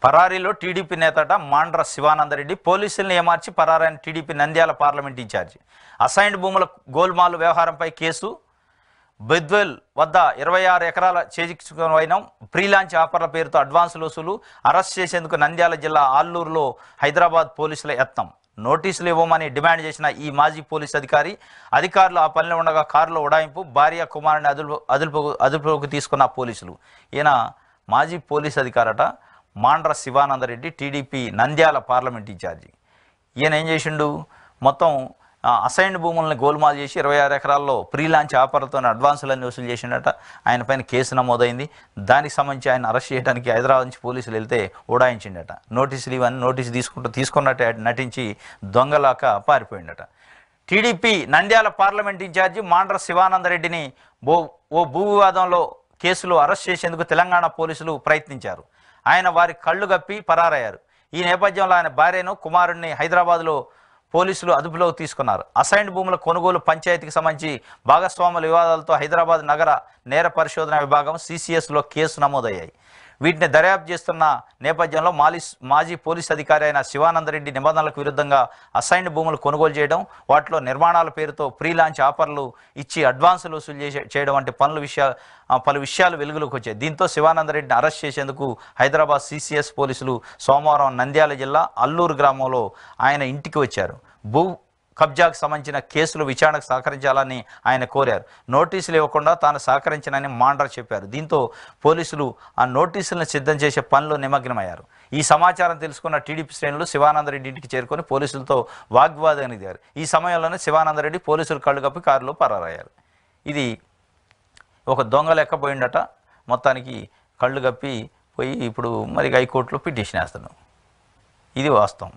పరారీలో టీడీపీ నేతట మాండ్ర శివానందరెడ్డి పోలీసుల్ని ఏమార్చి పరారైన TDP Nandyal parliament incharge. Assigned భూముల గోల్మాల్ వ్యవహారంపై కేసు. బెద్వెల్ వద్ద 26 ఎకరాల చేజిక్చుకున్న ప్రీలాంచ్ ఆఫర్ల పేరుతో అడ్వాన్సులు వసూలు. అరెస్ట్ చేసేందుకు నంద్యాల జిల్లా ఆల్లూరులో హైదరాబాద్ పోలీసుల యత్నం. నోటీసులు ఇవ్వమని డిమాండ్ చేసిన ఈ మాజీ పోలీస్ అధికారులు ఆ పనిలో ఉండగా కారులో ఉడాయింపు. భార్య కుమారుని అదుపులోకి తీసుకున్న పోలీసులు. ఈయన మాజీ పోలీస్ అధికారట Mandra Shivananda Reddy, TDP Nandyal parliament incharge. ఈయన ఏం చేసిండు, మొత్తం అసైన్డ్ భూములను గోల్మాల్ చేసి 26 ఎకరాల్లో ప్రీలాంచ్ ఆఫర్లతో అడ్వాన్సులన్నీ వసూలు చేసిండట. ఆయన పైన కేసు నమోదైంది. దానికి సంబంధించి ఆయన అరెస్ట్ చేయడానికి హైదరాబాద్ నుంచి పోలీసులు వెళ్తే ఉడాయించిండట. నోటీసులు ఇవన్నీ నోటీసు తీసుకున్నట్టు నటించి దొంగలాక పారిపోయిండట. TDP Nandyal parliament in charge Mandra శివానందరెడ్డిని ఓ భూ వివాదంలో కేసులో అరెస్ట్ చేసేందుకు తెలంగాణ పోలీసులు ప్రయత్నించారు. ఆయన వారి కళ్ళు గప్పి పరారయ్యారు. ఈ నేపథ్యంలో ఆయన భార్యను కుమారుడిని హైదరాబాద్లో పోలీసులు అదుపులోకి తీసుకున్నారు. అసైన్డ్ భూముల కొనుగోలు పంచాయతీకి సంబంధించి భాగస్వాముల వివాదాలతో హైదరాబాద్ నగర నేర పరిశోధన విభాగం CCSలో కేసు నమోదయ్యాయి. వీటిని దర్యాప్తు చేస్తున్న నేపథ్యంలో మాజీ పోలీస్ అధికారి అయిన శివానందరెడ్డి నిబంధనలకు విరుద్ధంగా అసైన్డ్ భూములు కొనుగోలు చేయడం, వాటిలో నిర్మాణాల పేరుతో ప్రీలాంచ్ ఆఫర్లు ఇచ్చి అడ్వాన్సులు వసూలు చేయడం వంటి పలు విషయాలు వెలుగులోకి వచ్చాయి. దీంతో శివానందరెడ్డిని అరెస్ట్ చేసేందుకు హైదరాబాద్ CCS పోలీసులు సోమవారం నంద్యాల జిల్లా అల్లూరు గ్రామంలో ఆయన ఇంటికి వచ్చారు. భూ కబ్జాకు సంబంధించిన కేసులు విచారణకు సహకరించాలని ఆయన కోరారు. నోటీసులు ఇవ్వకుండా తాను సహకరించనని మాండ్ర చెప్పారు. దీంతో పోలీసులు ఆ నోటీసులను సిద్ధం చేసే పనిలో నిమగ్నమయ్యారు. ఈ సమాచారం తెలుసుకున్న టీడీపీ శ్రేణులు శివానందరెడ్డి ఇంటికి చేరుకొని పోలీసులతో వాగ్వాదానికి దిగారు. ఈ సమయంలోనే శివానందరెడ్డి పోలీసులు కళ్ళు కప్పి కారులో పరారయ్యారు. ఇది ఒక దొంగ లెక్క పోయిండట. మొత్తానికి కళ్ళు కప్పి పోయి ఇప్పుడు మరి హైకోర్టులో పిటిషన్ వేస్తాను. ఇది వాస్తవం.